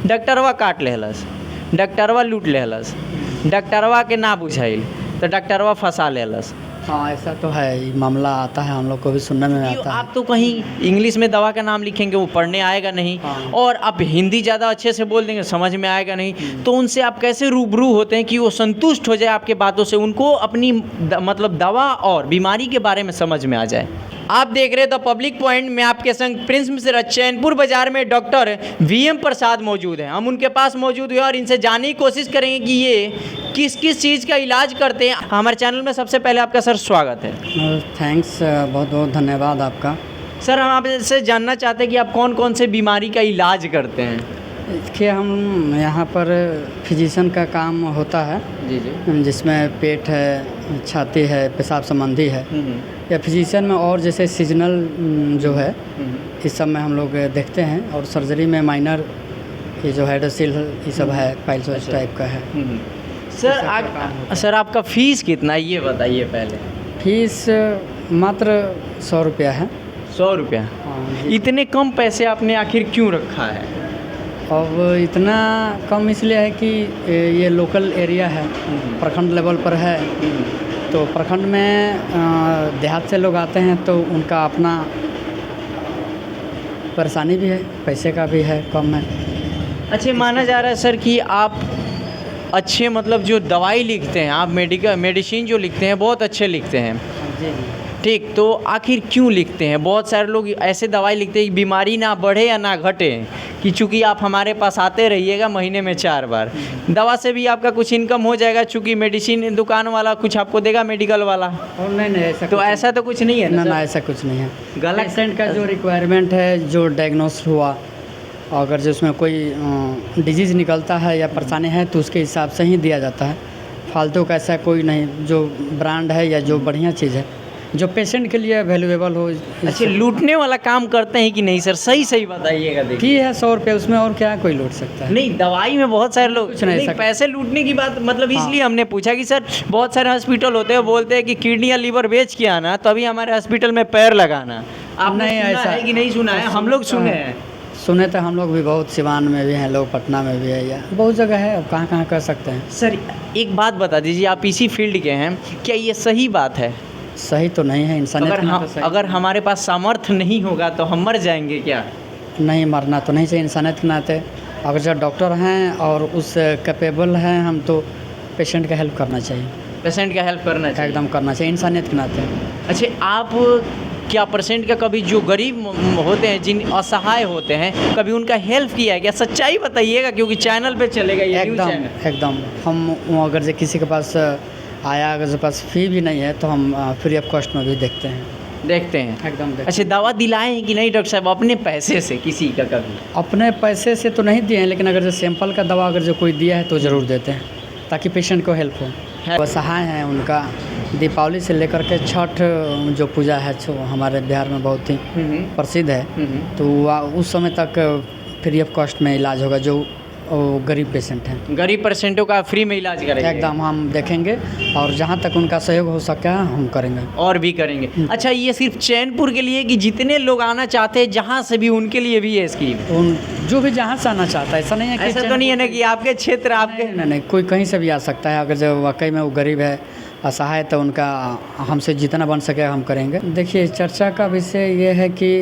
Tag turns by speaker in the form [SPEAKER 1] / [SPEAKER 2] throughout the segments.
[SPEAKER 1] डॉक्टरवा काट लेहलस, डॉक्टरवा लूट लेहलस, डॉक्टरवा के ना बुझाइल तो डॉक्टरवा फंसा लेहलस।
[SPEAKER 2] हाँ, ऐसा तो है, ये मामला आता है, हम लोग को भी सुनने में आता है।
[SPEAKER 1] आप तो कहीं इंग्लिश में दवा का नाम लिखेंगे वो पढ़ने आएगा नहीं,
[SPEAKER 2] हाँ।
[SPEAKER 1] और आप हिंदी ज़्यादा अच्छे से बोल देंगे समझ में आएगा नहीं, तो उनसे आप कैसे रूबरू होते हैं कि वो संतुष्ट हो जाए आपके बातों से, उनको अपनी मतलब दवा और बीमारी के बारे में समझ में आ जाए। आप देख रहे द पब्लिक पॉइंट में आपके संग प्रिंस मिश्रा। चैनपुर बाजार में डॉक्टर वीएम प्रसाद मौजूद हैं, हम उनके पास मौजूद हुए और इनसे जानने की कोशिश करेंगे कि ये किस किस चीज़ का इलाज करते हैं। हमारे चैनल में सबसे पहले आपका सर स्वागत है।
[SPEAKER 2] थैंक्स, बहुत बहुत धन्यवाद आपका।
[SPEAKER 1] सर हम आपसे जानना चाहते हैं कि आप कौन कौन से बीमारी का इलाज करते हैं।
[SPEAKER 2] देखिए, हम यहाँ पर फिजिशियन का काम होता है,
[SPEAKER 1] जी जी।
[SPEAKER 2] जिसमें पेट है, छाती है, पेशाब संबंधी है, या फिजिशियन में और जैसे सीजनल जो है इस सब में हम लोग देखते हैं, और सर्जरी में माइनर ये जो हाइड्रोसील ये सब है, पाइल्स टाइप का है।
[SPEAKER 1] सर आपका फ़ीस कितना है ये बताइए पहले।
[SPEAKER 2] फीस मात्र 100 रुपया है।
[SPEAKER 1] 100 रुपया?
[SPEAKER 2] हाँ,
[SPEAKER 1] इतने कम पैसे आपने आखिर क्यों रखा है?
[SPEAKER 2] अब इतना कम इसलिए है कि ये लोकल एरिया है, प्रखंड लेवल पर है, तो प्रखंड में देहात से लोग आते हैं तो उनका अपना परेशानी भी है, पैसे का भी है, कम है।
[SPEAKER 1] अच्छा, माना जा रहा है सर कि आप अच्छे मतलब जो दवाई लिखते हैं, आप मेडिसिन जो लिखते हैं बहुत अच्छे लिखते हैं,
[SPEAKER 2] जी।
[SPEAKER 1] ठीक, तो आखिर क्यों लिखते हैं? बहुत सारे लोग ऐसे दवाई लिखते हैं कि बीमारी ना बढ़े या ना घटे, कि चूँकि आप हमारे पास आते रहिएगा महीने में 4 बार, दवा से भी आपका कुछ इनकम हो जाएगा, चूँकि मेडिसिन दुकान वाला कुछ आपको देगा, मेडिकल वाला।
[SPEAKER 2] और नहीं, ऐसा
[SPEAKER 1] तो ऐसा तो कुछ नहीं है
[SPEAKER 2] ना,
[SPEAKER 1] ना?
[SPEAKER 2] ऐसा कुछ नहीं है।
[SPEAKER 1] गलत
[SPEAKER 2] पेशेंट का जो रिक्वायरमेंट है, जो डायग्नोस हुआ, अगर जो उसमें कोई डिजीज़ निकलता है या परेशानी है तो उसके हिसाब से ही दिया जाता है। फालतू का ऐसा कोई नहीं, जो ब्रांड है या जो बढ़िया चीज़ है जो पेशेंट के लिए वैल्यूएबल हो।
[SPEAKER 1] अच्छा, लूटने वाला काम करते हैं कि नहीं सर? सही सही बताइएगा। देखिए
[SPEAKER 2] फी है 100 रुपये, उसमें और क्या कोई लूट सकता है?
[SPEAKER 1] नहीं, दवाई में बहुत सारे लोग
[SPEAKER 2] कुछ नहीं,
[SPEAKER 1] पैसे लूटने की बात मतलब
[SPEAKER 2] हाँ।
[SPEAKER 1] इसलिए हमने पूछा कि सर बहुत सारे हॉस्पिटल होते हैं, बोलते हैं कि किडनी या लीवर बेच के आना तभी हमारे हॉस्पिटल में पैर लगाना। आपने
[SPEAKER 2] नहीं,
[SPEAKER 1] सुना
[SPEAKER 2] ऐसा
[SPEAKER 1] है कि नहीं सुना है? हम लोग सुने हैं।
[SPEAKER 2] सुने तो हम लोग भी, बहुत सिवान में भी हैं लोग, पटना में भी है, या बहुत जगह है, अब कहाँ कहाँ कर सकते हैं।
[SPEAKER 1] सर एक बात बता दीजिए, आप इसी फील्ड के हैं, क्या ये सही बात है?
[SPEAKER 2] सही तो नहीं है, इंसानियत
[SPEAKER 1] अगर हमारे पास सामर्थ्य नहीं होगा तो हम मर जाएंगे क्या?
[SPEAKER 2] नहीं, मरना तो नहीं चाहिए इंसानियत के नाते। अगर जो डॉक्टर हैं और उस कैपेबल हैं हम, तो पेशेंट का हेल्प करना चाहिए।
[SPEAKER 1] पेशेंट का हेल्प करना चाहिए,
[SPEAKER 2] एकदम करना चाहिए, इंसानियत के नाते।
[SPEAKER 1] अच्छा, आप क्या पेशेंट का कभी जो गरीब होते हैं, जिन असहाय होते हैं, कभी उनका हेल्प किया है क्या? सच्चाई बताइएगा, क्योंकि चैनल पे चलेगा ये न्यूज़ चैनल।
[SPEAKER 2] एकदम हम अगर जो किसी के पास आया, अगर जो पास फ़ी भी नहीं है तो हम फ्री ऑफ कॉस्ट में भी देखते हैं। एकदम देखते
[SPEAKER 1] अच्छा, दवा दिलाए हैं कि नहीं डॉक्टर साहब अपने पैसे से किसी का कभी?
[SPEAKER 2] अपने पैसे से तो नहीं दिए हैं, लेकिन अगर जो सैंपल का दवा अगर जो कोई दिया है तो ज़रूर देते हैं, ताकि पेशेंट को हेल्प हो। असहाय हैं, उनका दीपावली से लेकर के छठ जो पूजा है जो हमारे बिहार में बहुत ही प्रसिद्ध है, तो उस समय तक फ्री ऑफ कॉस्ट में इलाज होगा। जो गरीब पेशेंट हैं,
[SPEAKER 1] गरीब पेशेंटों का फ्री में इलाज करेंगे?
[SPEAKER 2] एकदम हम देखेंगे, और जहाँ तक उनका सहयोग हो सके हम करेंगे,
[SPEAKER 1] और भी करेंगे। अच्छा, ये सिर्फ चैनपुर के लिए कि जितने लोग आना चाहते हैं जहाँ से भी, उनके लिए भी ये स्कीम?
[SPEAKER 2] उन जो भी जहाँ से आना चाहता है, ऐसा नहीं है कि
[SPEAKER 1] ऐसा तो नहीं है ना कि आपके क्षेत्र आपके?
[SPEAKER 2] नहीं, कोई कहीं से भी आ सकता है। अगर जो वाकई में वो गरीब है, असहाय, तो उनका हमसे जितना बन सके हम करेंगे। देखिए, चर्चा का विषय ये है कि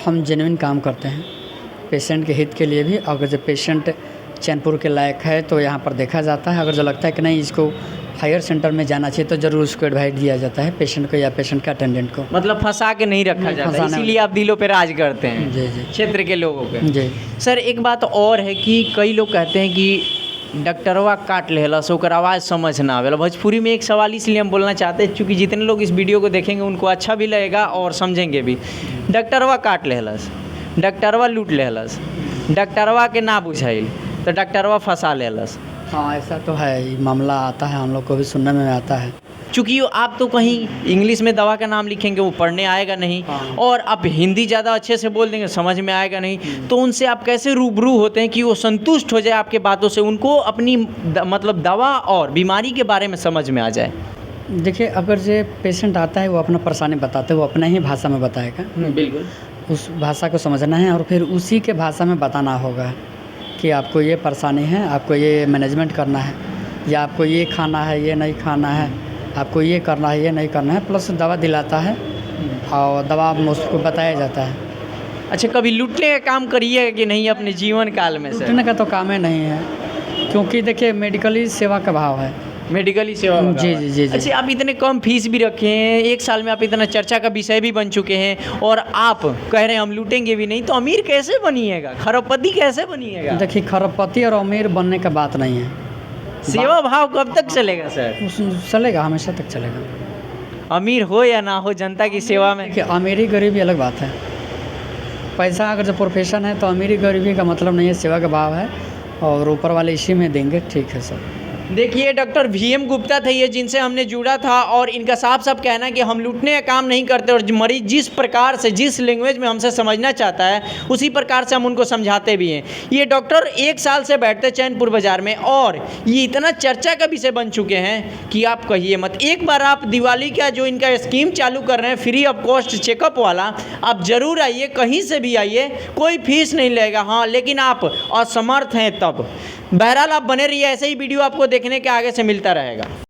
[SPEAKER 2] हम जेन्युइन काम करते हैं पेशेंट के हित के लिए भी। अगर जो पेशेंट चैनपुर के लायक है तो यहाँ पर देखा जाता है, अगर जो लगता है कि नहीं इसको हायर सेंटर में जाना चाहिए तो ज़रूर उसको एडवाइस दिया जाता है, पेशेंट को या पेशेंट के अटेंडेंट को।
[SPEAKER 1] मतलब फंसा के नहीं रखा जाता, इसीलिए आप दिलों पे राज करते हैं।
[SPEAKER 2] जी जी,
[SPEAKER 1] क्षेत्र के लोगों के।
[SPEAKER 2] जी
[SPEAKER 1] सर एक बात और है कि कई लोग कहते हैं कि डॉक्टरवा काट लेहलस, ओकर आवाज़ समझ ना आवेला। भोजपुरी में एक सवाल इसलिए हम बोलना चाहते हैं क्योंकि जितने लोग इस वीडियो को देखेंगे उनको अच्छा भी लगेगा और समझेंगे भी। डॉक्टरवा काट लेहलस, डॉक्टरवा लूट लेहलस, डॉक्टरवा के ना बुझाइल तो डॉक्टरवा फंसा लेहलस।
[SPEAKER 2] हाँ, ऐसा तो है, ये मामला आता है, हम लोग को भी सुनने में आता है।
[SPEAKER 1] चूँकि आप तो कहीं इंग्लिश में दवा का नाम लिखेंगे वो पढ़ने आएगा नहीं,
[SPEAKER 2] हाँ।
[SPEAKER 1] और आप हिंदी ज़्यादा अच्छे से बोल देंगे समझ में आएगा नहीं, तो उनसे आप कैसे रूबरू होते हैं कि वो संतुष्ट हो जाए आपके बातों से, उनको अपनी मतलब दवा और बीमारी के बारे में समझ में आ जाए?
[SPEAKER 2] देखिए, अगर जो पेशेंट आता है वो अपना परेशानी बताते हैं, वो अपना ही भाषा में बताएगा।
[SPEAKER 1] बिल्कुल।
[SPEAKER 2] उस भाषा को समझना है और फिर उसी के भाषा में बताना होगा कि आपको ये परेशानी है, आपको ये मैनेजमेंट करना है, या आपको ये खाना है, ये नहीं खाना है, आपको ये करना है, ये नहीं करना है, प्लस दवा दिलाता है और दवा उसको बताया जाता है।
[SPEAKER 1] अच्छा, कभी लूटने का काम करिए कि नहीं अपने जीवन काल में सर?
[SPEAKER 2] लूटने का तो काम ही नहीं है, क्योंकि देखिए मेडिकली सेवा का भाव है।
[SPEAKER 1] मेडिकली सेवा
[SPEAKER 2] जी,
[SPEAKER 1] होगा।
[SPEAKER 2] जी, जी, जी।
[SPEAKER 1] अच्छा, आप इतने कम फीस भी रखे हैं, एक साल में आप इतना चर्चा का विषय भी बन चुके हैं, और आप कह रहे हैं हम लूटेंगे भी नहीं, तो अमीर कैसे बनिएगा, खरबपति कैसे बनिएगा?
[SPEAKER 2] देखिए खरबपति और अमीर बनने का बात नहीं है,
[SPEAKER 1] सेवा भाव कब तक चलेगा सर?
[SPEAKER 2] चलेगा, हमेशा तक चलेगा।
[SPEAKER 1] अमीर हो या ना हो, जनता की सेवा में।
[SPEAKER 2] देखिए अमीरी गरीबी अलग बात है। पैसा अगर जो प्रोफेशन है तो अमीरी गरीबी का मतलब नहीं है, सेवा का भाव है, और ऊपर वाले इसी में देंगे। ठीक है सर।
[SPEAKER 1] देखिए, डॉक्टर VM गुप्ता थे ये, जिनसे हमने जुड़ा था, और इनका साफ साफ कहना है कि हम लूटने का काम नहीं करते, और मरीज जिस प्रकार से, जिस लैंग्वेज में हमसे समझना चाहता है उसी प्रकार से हम उनको समझाते भी हैं। ये डॉक्टर 1 साल से बैठते चैनपुर बाज़ार में, और ये इतना चर्चा का विषय बन चुके हैं कि आप कहिए मत। एक बार आप दिवाली का जो इनका स्कीम चालू कर रहे हैं, फ्री ऑफ कॉस्ट चेकअप वाला, आप ज़रूर आइए, कहीं से भी आइए, कोई फीस नहीं लगेगा। हाँ, लेकिन आप असमर्थ हैं तब। बहरहाल आप बने रहिए, ऐसे ही वीडियो आपको देखने के आगे से मिलता रहेगा।